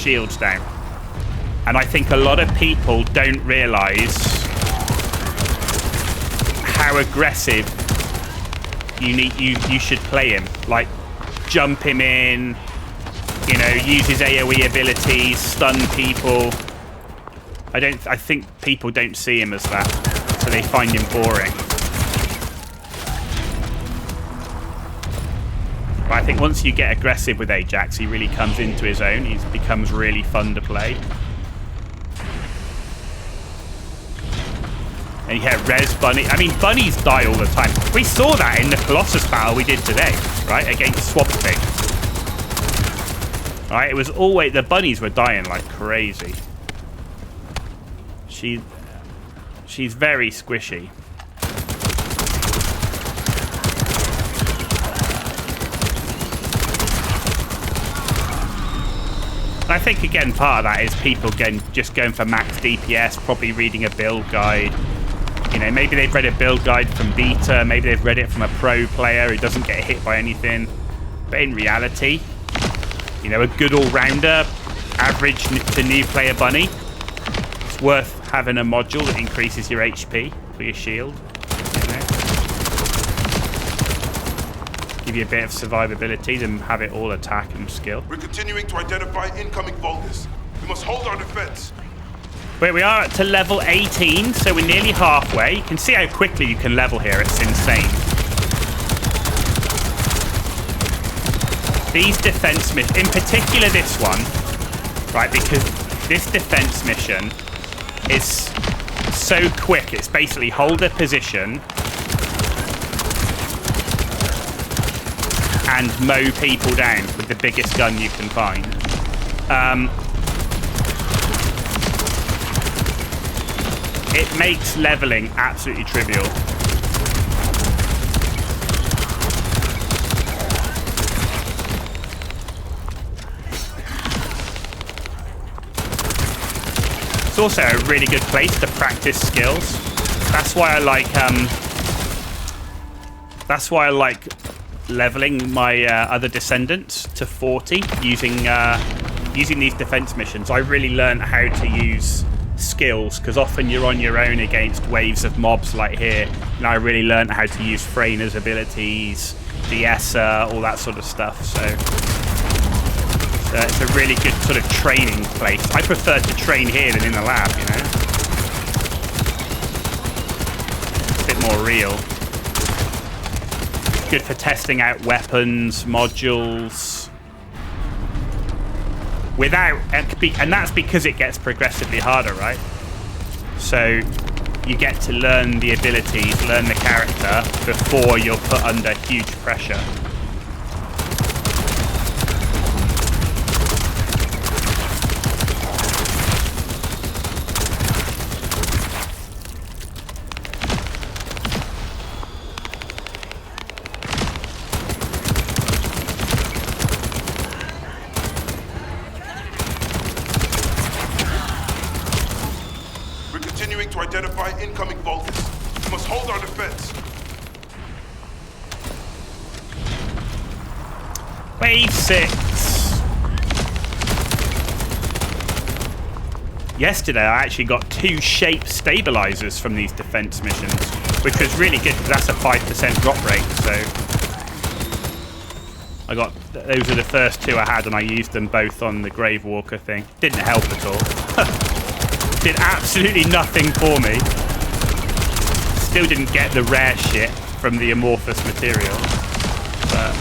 shields down. And I think a lot of people don't realise how aggressive you should play him. Like, jump him in, you know, use his AoE abilities, stun people. I think people don't see him as that, so they find him boring. But I think once you get aggressive with Ajax, he really comes into his own. He becomes really fun to play. And yeah, res bunny. I mean, bunnies die all the time. We saw that in the Colossus battle we did today, right? Against Swamp Thing. Right? It was always... The bunnies were dying like crazy. She's very squishy. I think, again, part of that is people just going for max DPS, probably reading a build guide. You know, maybe they've read a build guide from beta, maybe they've read it from a pro player who doesn't get hit by anything. But in reality, you know, a good all-rounder, average to new player bunny, it's worth having a module that increases your HP for your shield. You know? Give you a bit of survivability, then have it all attack and skill. We're continuing to identify incoming vultures. We must hold our defense. Wait, we are to level 18, so we're nearly halfway. You can see how quickly you can level here. It's insane. These defense missions, in particular this one, right, because this defense mission is so quick. It's basically hold a position and mow people down with the biggest gun you can find. It makes leveling absolutely trivial. It's also a really good place to practice skills. That's why I like leveling my other Descendants to 40 using these defense missions. I really learned how to use skills, because often you're on your own against waves of mobs like here, and I really learned how to use Freyna's abilities, Deessa, all that sort of stuff. So it's a really good sort of training place. I prefer to train here than in the lab, you know. It's a bit more real. Good for testing out weapons, modules. And that's because it gets progressively harder, right? So you get to learn the abilities, learn the character before you're put under huge pressure. To identify incoming vultures. We must hold our defense. Wave 6. Yesterday I actually got 2 shape stabilizers from these defense missions, which was really good because that's a 5% drop rate. So those are the first 2 I had, and I used them both on the Gravewalker thing. Didn't help at all. Did absolutely nothing for me. Still didn't get the rare shit from the amorphous material. But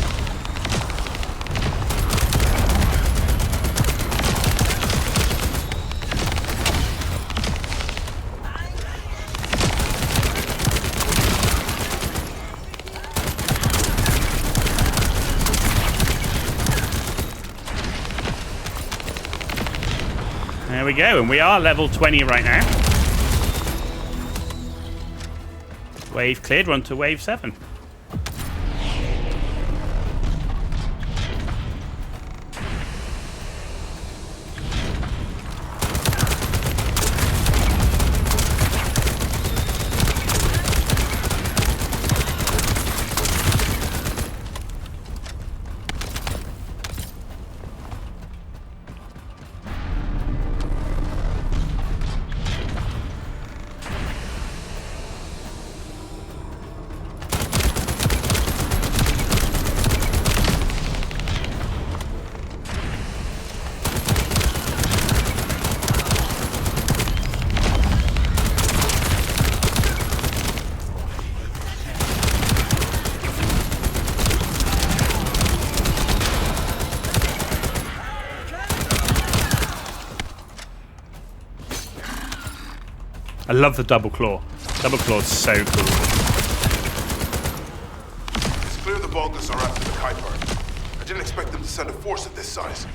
there we go, and we are level 20 right now. Wave cleared, we're on to wave 7. I love the double claw. Double claw's so cool. It's clear the Vulgus are after the Kuiper. I didn't expect them to send a force of this size.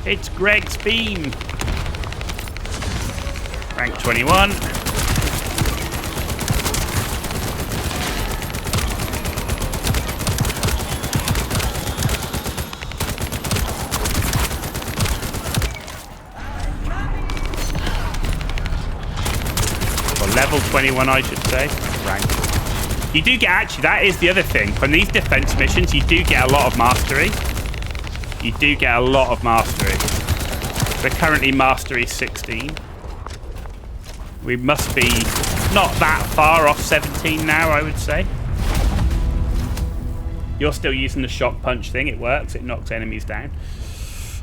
It's Greg's beam. Rank 21. Or level 21, I should say. Rank. You do get, actually, that is the other thing. From these defense missions, you do get a lot of mastery. You do get a lot of mastery. We're currently mastery 16. We must be not that far off 17 now, I would say. You're still using the shock punch thing. It works. It knocks enemies down.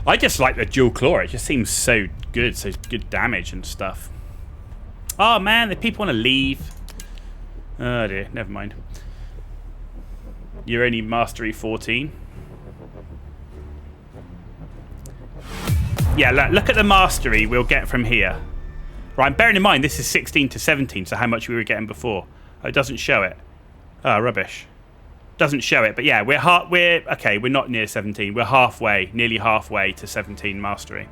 I just like the dual claw. It just seems so good. So good damage and stuff. Oh, man. The people want to leave. Oh, dear. Never mind. You're only mastery 14. Yeah, look at the mastery we'll get from here. Right, bearing in mind this is 16 to 17, so how much we were getting before. Oh, it doesn't show it. Oh, rubbish. Doesn't show it, but yeah, we're not near 17. We're halfway, nearly halfway to 17 mastery.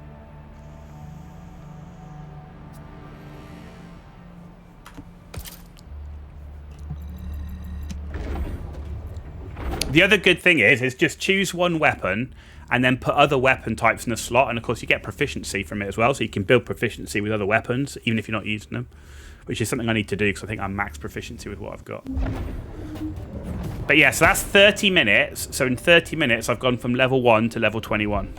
The other good thing is just choose one weapon and then put other weapon types in a slot, and of course you get proficiency from it as well, so you can build proficiency with other weapons, even if you're not using them, which is something I need to do because I think I'm max proficiency with what I've got. But yeah, so that's 30 minutes. So in 30 minutes, I've gone from level 1 to level 21.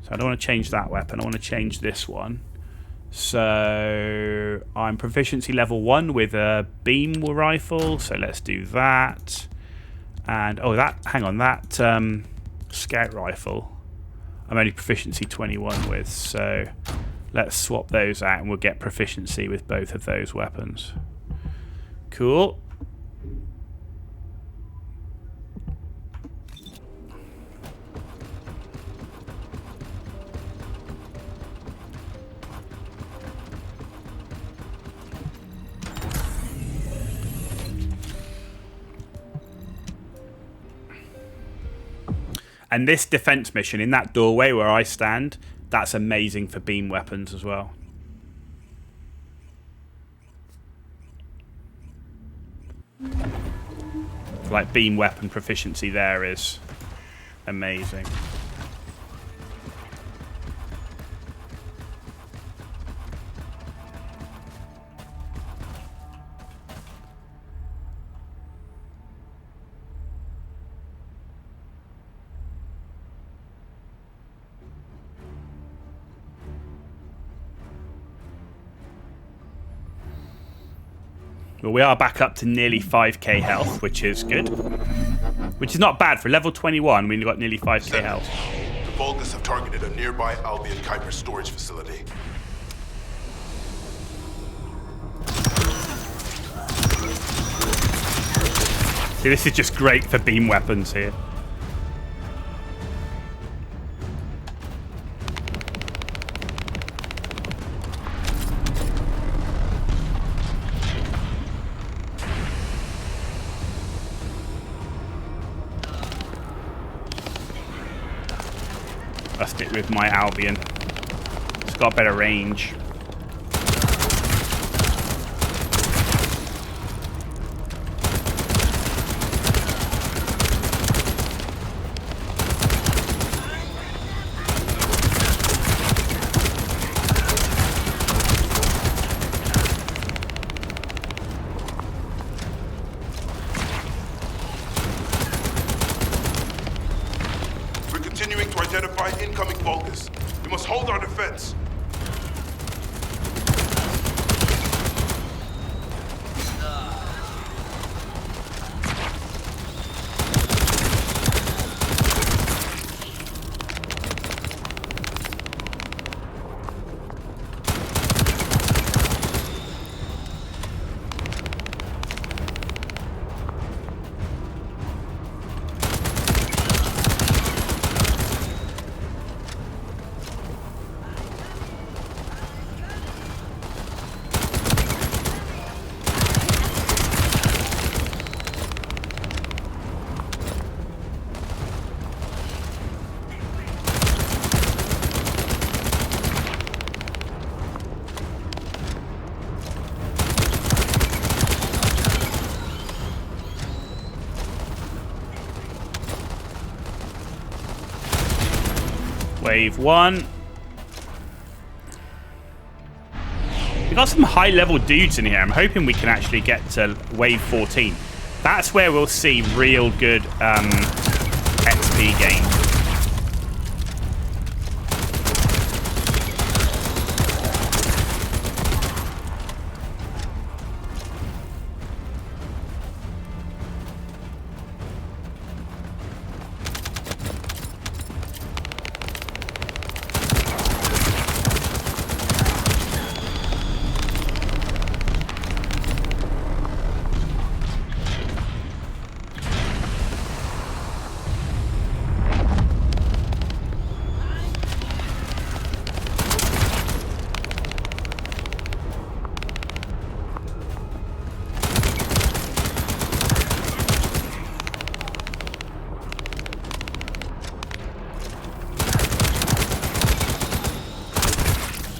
So I don't want to change that weapon. I want to change this one. So I'm proficiency level 1 with a beam rifle, so let's do that. And that scout rifle I'm only proficiency 21 with, so let's swap those out and we'll get proficiency with both of those weapons. Cool. And this defense mission in that doorway where I stand, that's amazing for beam weapons as well. Like beam weapon proficiency there is amazing. Well, we are back up to nearly 5k health, which is good. Which is not bad. For level 21, we've got nearly 5k health. The Vulgus have targeted a nearby Albion Kuiper storage facility. See, this is just great for beam weapons here. I'll stick with my Albion. It's got better range. Incoming Vulgus. We must hold our defense. Wave 1. We got some high-level dudes in here. I'm hoping we can actually get to wave 14. That's where we'll see real good XP gain.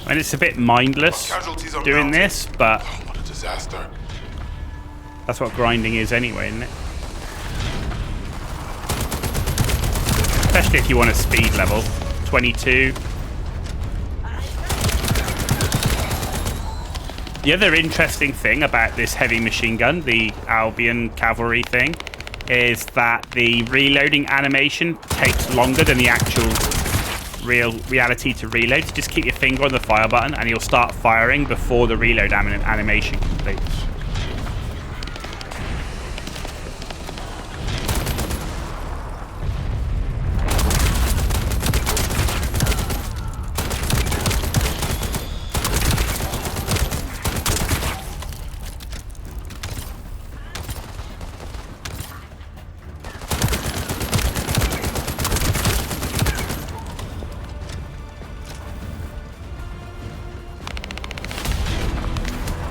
And it's a bit mindless doing this, but what a disaster. That's what grinding is anyway, isn't it? Especially if you want a speed level. 22. The other interesting thing about this heavy machine gun, the Albion cavalry thing, is that the reloading animation takes longer than the actual reality to reload. So just keep your finger on the fire button and you'll start firing before the reload animation completes.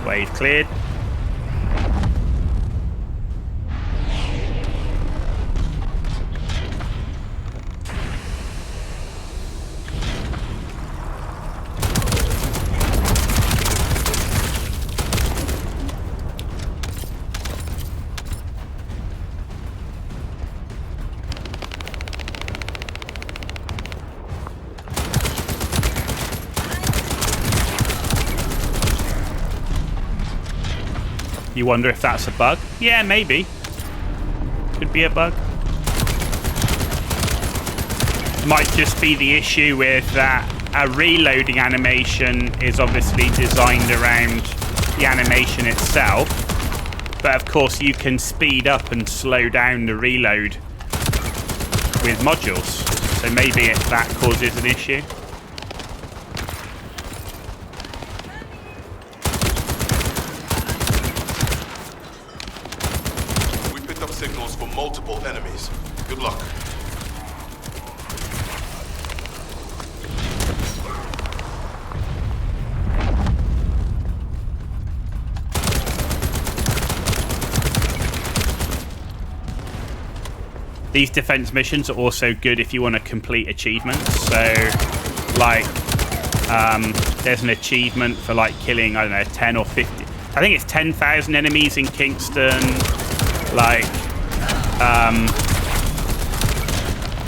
Wave cleared. You wonder if that's a bug? Yeah, maybe. Could be a bug. Might just be the issue with that a reloading animation is obviously designed around the animation itself. But of course you can speed up and slow down the reload with modules. So maybe that causes an issue. Signals for multiple enemies. Good luck. These defense missions are also good if you want to complete achievements. So, like, there's an achievement for like killing, I don't know, 10 or 50. I think it's 10,000 enemies in Kingston. Like,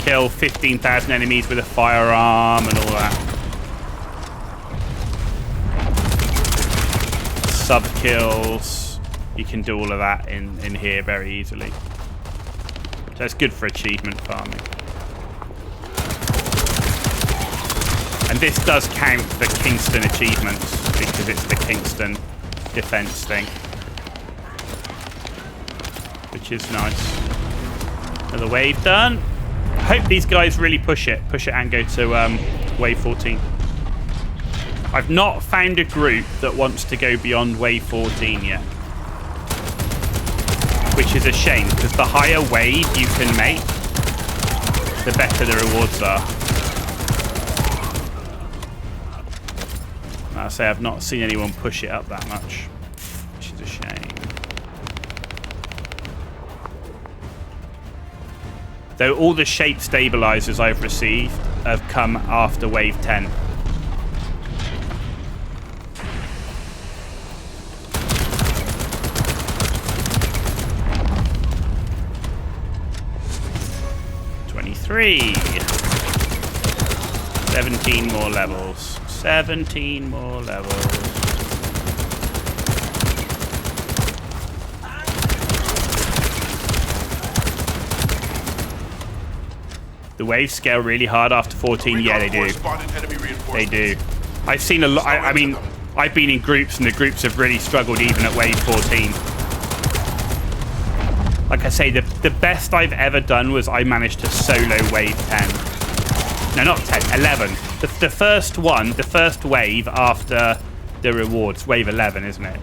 kill 15,000 enemies with a firearm and all that. Sub kills. You can do all of that in here very easily. So it's good for achievement farming. And this does count the Kingston achievements because it's the Kingston defense thing. Which is nice. Another wave done. I hope these guys really push it and go to wave 14. I've not found a group that wants to go beyond wave 14 yet. Which is a shame, because the higher wave you can make, the better the rewards are. I say I've not seen anyone push it up that much, which is a shame. Though all the shape stabilizers I've received have come after wave 10. 17 more levels. 17 more levels. The waves scale really hard after 14. Yeah, they do. They do. I've seen a lot. I mean, I've been in groups, and the groups have really struggled even at wave 14. Like I say, the best I've ever done was I managed to solo wave 10. No, not 10, 11. The first one, the first wave after the rewards, wave 11, isn't it?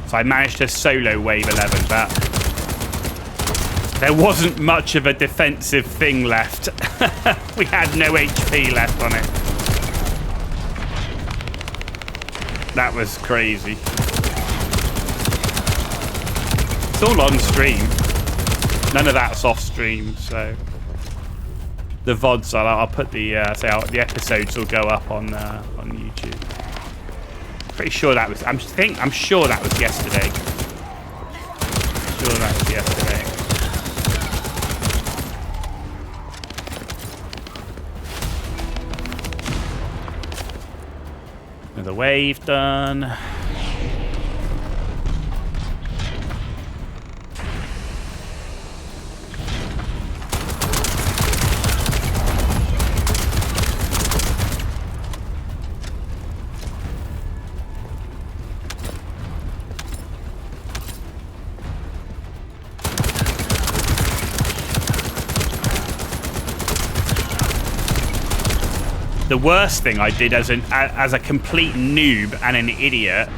So I managed to solo wave 11, but there wasn't much of a defensive thing left. We had no HP left on it. That was crazy. It's all on stream. None of that's off stream, so the VODs, I'll put the the episodes will go up on YouTube. Pretty sure that was. I'm sure that was yesterday. Sure that was yesterday. Another wave done. The worst thing I did as a complete noob and an idiot,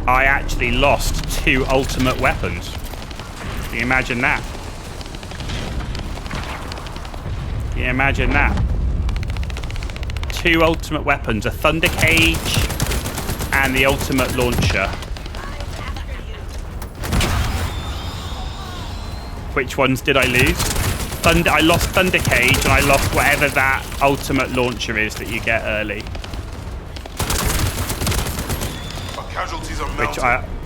I actually lost 2 ultimate weapons. Can you imagine that? Can you imagine that? 2 ultimate weapons, a thunder cage and the ultimate launcher. Which ones did I lose? I lost Thunder Cage, and I lost whatever that ultimate launcher is that you get early. Which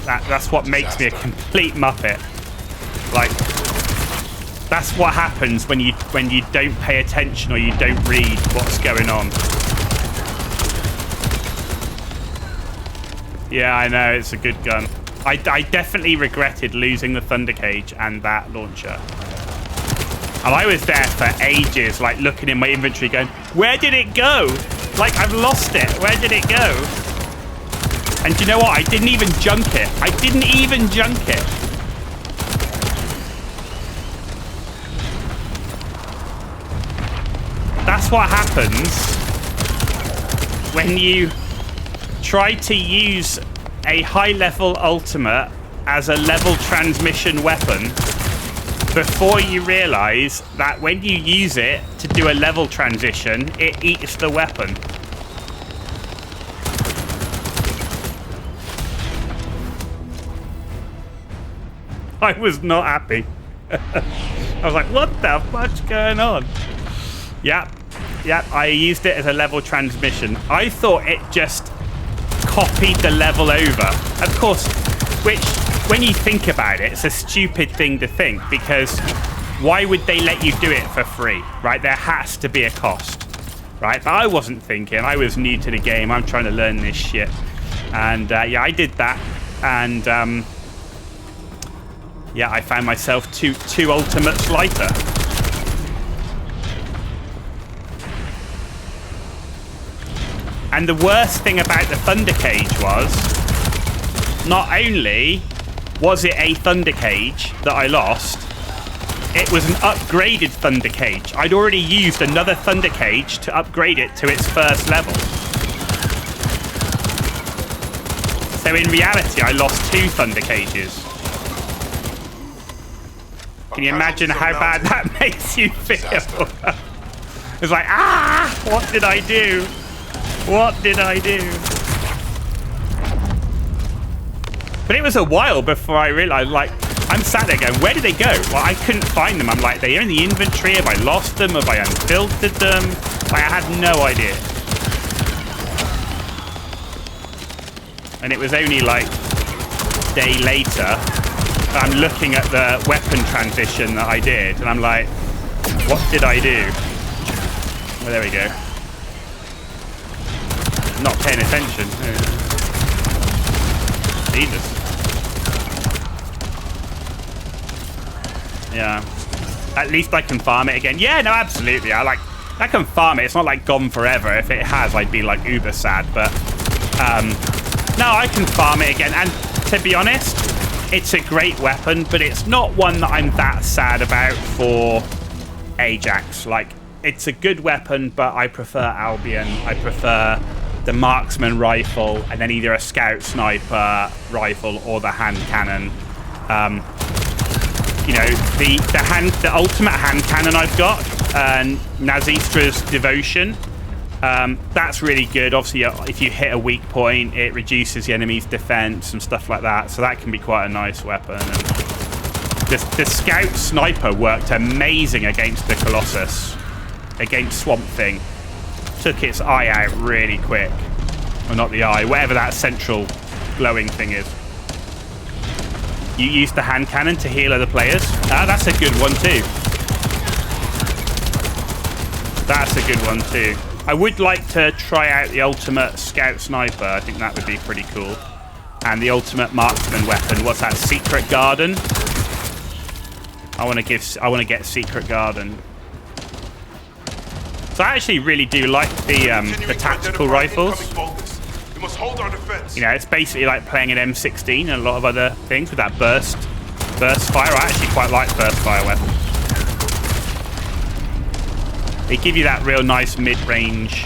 that's what makes me a complete muppet. Like, that's what happens when you don't pay attention or you don't read what's going on. Yeah, I know, it's a good gun. I definitely regretted losing the Thunder Cage and that launcher. And I was there for ages, like looking in my inventory going, where did it go? Like, I've lost it. Where did it go? And do you know what? I didn't even junk it. I didn't even junk it. That's what happens when you try to use a high-level ultimate as a level transmission weapon before you realize that when you use it to do a level transition, it eats the weapon. I was not happy. I was like, what the fuck's going on? Yeah, I used it as a level transmission. I thought it just copied the level over. Of course, which, when you think about it, it's a stupid thing to think, because why would they let you do it for free, right? There has to be a cost, right? But I wasn't thinking. I was new to the game. I'm trying to learn this shit. And yeah, I did that. And yeah, I found myself two ultimates lighter. And the worst thing about the Thunder Cage was, not only was it a Thunder Cage that I lost, it was an upgraded Thunder Cage. I'd already used another Thunder Cage to upgrade it to its first level. So in reality, I lost 2 Thunder Cages. Can you imagine how bad that makes you feel? It's like, what did I do? What did I do? But it was a while before I realized, like, I'm sat there going, where did they go? Well, I couldn't find them. I'm like, they're in the inventory. Have I lost them? Have I unfiltered them? Like, I had no idea. And it was only like a day later that I'm looking at the weapon transition that I did, and I'm like, what did I do? Well, there we go. not paying attention. Jesus. Yeah. At least I can farm it again. Yeah, no, absolutely. I can farm it. It's not like gone forever. If it has, I'd be like uber sad. But no, I can farm it again. And to be honest, it's a great weapon, but it's not one that I'm that sad about for Ajax. Like, it's a good weapon, but I prefer Albion. I prefer the marksman rifle, and then either a scout sniper rifle or the hand cannon. You know, the ultimate hand cannon I've got, Nazistra's Devotion. That's really good. Obviously, if you hit a weak point, it reduces the enemy's defense and stuff like that. So that can be quite a nice weapon. And the scout sniper worked amazing against the Colossus, against Swamp Thing. Took its eye out really quick. Or not the eye, whatever that central glowing thing is. You use the hand cannon to heal other players. Ah, that's a good one too. That's a good one too. I would like to try out the ultimate scout sniper. I think that would be pretty cool. And the ultimate marksman weapon. What's that? Secret Garden. I want to get Secret Garden. So I actually really do like the tactical rifles. We must hold our defense. You know, it's basically like playing an M16 and a lot of other things with that burst fire. I actually quite like burst fire weapons. They give you that real nice mid-range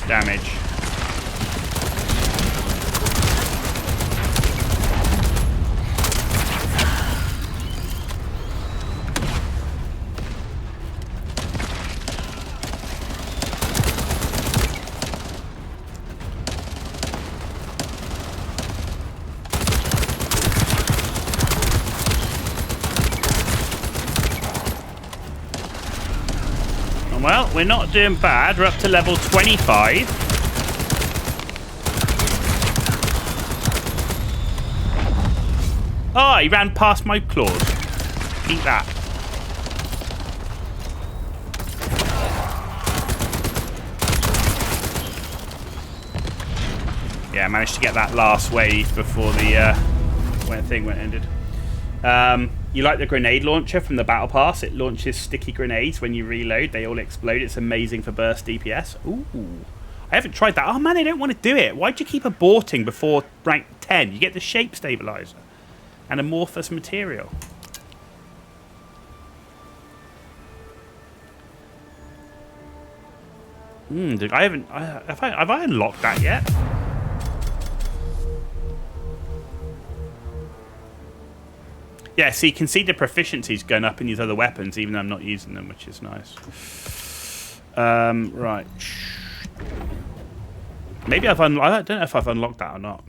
damage. Well, we're not doing bad. We're up to level 25. Oh, he ran past my claws. Eat that. Yeah, I managed to get that last wave before the thing went ended. You like the grenade launcher from the Battle Pass? It launches sticky grenades when you reload. They all explode. It's amazing for burst DPS. Ooh. I haven't tried that. Oh, man, I don't want to do it. Why'd you keep aborting before rank 10? You get the shape stabilizer and amorphous material. Have I unlocked that yet? Yeah, so you can see the proficiencies going up in these other weapons, even though I'm not using them, which is nice. Right. Maybe I don't know if I've unlocked that or not.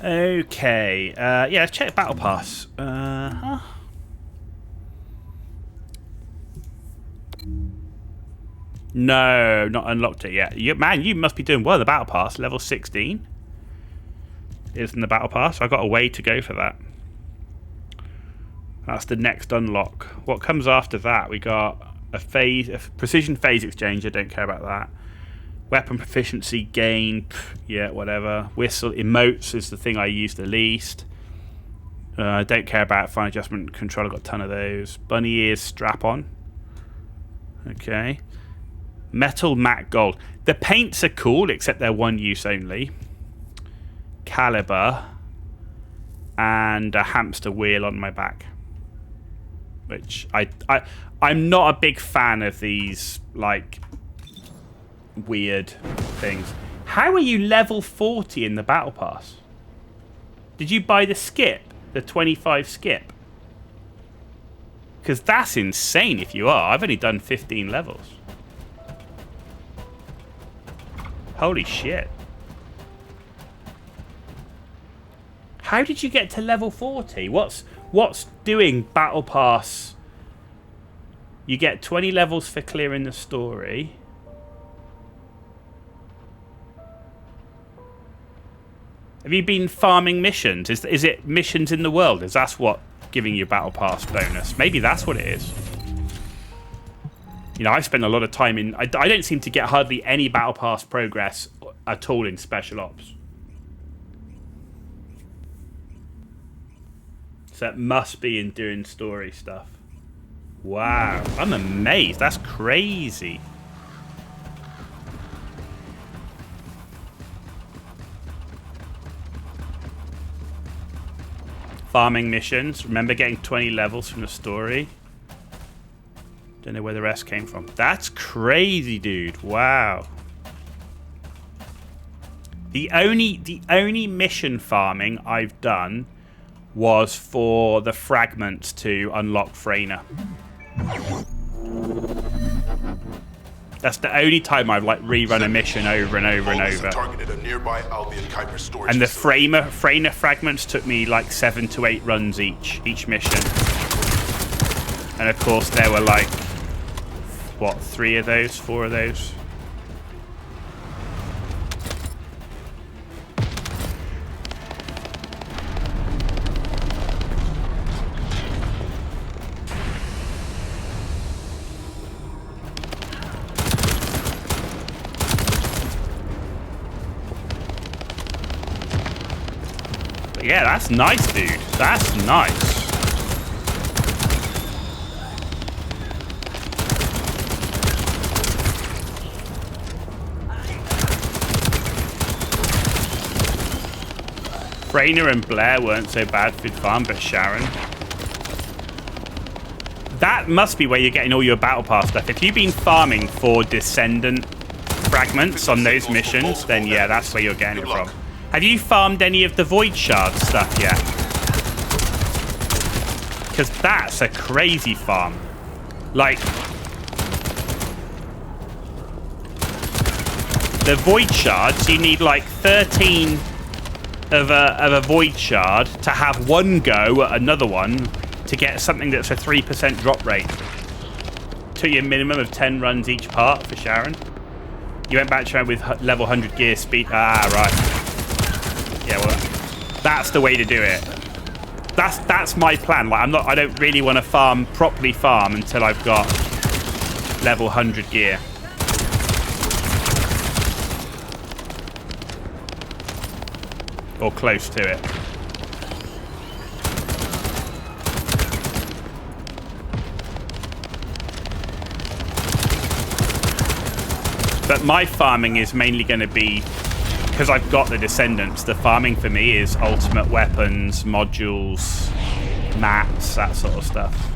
Okay, yeah, let's check Battle Pass. No, not unlocked it yet. Man, you must be doing well. The Battle Pass, level 16 is in the Battle Pass. I got a way to go for that. That's the next unlock. What comes after that? We got a precision phase exchange. I don't care about that. Weapon proficiency gain, yeah, whatever. Whistle emotes is the thing I use the least. I don't care about fine adjustment control. I've got a ton of those. Bunny ears strap on. Okay. Metal matte gold. The paints are cool, except they're one use only. Caliber and a hamster wheel on my back. Which I'm not a big fan of these like weird things. How are you level 40 in the battle pass? Did you buy the skip? The 25 skip? Because that's insane if you are. I've only done 15 levels. Holy shit. How did you get to level 40? What's doing battle pass? You get 20 levels for clearing the story. Have you been farming missions? Is it missions in the world? Is that what giving you battle pass bonus? Maybe that's what it is. You know, I've spent a lot of time in... I don't seem to get hardly any battle pass progress at all in Special Ops. So it must be in doing story stuff. Wow. I'm amazed. That's crazy. Farming missions. Remember getting 20 levels from the story. Don't know where the rest came from. That's crazy, dude. Wow. The only mission farming I've done was for the fragments to unlock Freyna. That's the only time I've like rerun a mission over and over and over. Targeted a nearby Albion Kuiper storage and the facility. Freyna fragments took me like 7 to 8 runs each mission. And of course there were like, what, 3 of those, 4 of those? Yeah, that's nice, dude. That's nice. Freyna and Blair weren't so bad for farm, but Sharon. That must be where you're getting all your battle pass stuff. If you've been farming for Descendant fragments on those missions, then yeah, that's where you're getting it from. Have you farmed any of the Void Shard stuff yet? Because that's a crazy farm. Like, the Void Shards, you need like 13 of a Void Shard to have one go at another one to get something that's a 3% drop rate. Took you a minimum of 10 runs each part for Sharon. You went back to Sharon with level 100 gear speed. Ah, right. Yeah, well, that's the way to do it. That's my plan. Like, I don't really want to properly farm until I've got level 100 gear. Or close to it. But my farming is mainly going to be, because I've got the Descendants, the farming for me is ultimate weapons, modules, mats, that sort of stuff.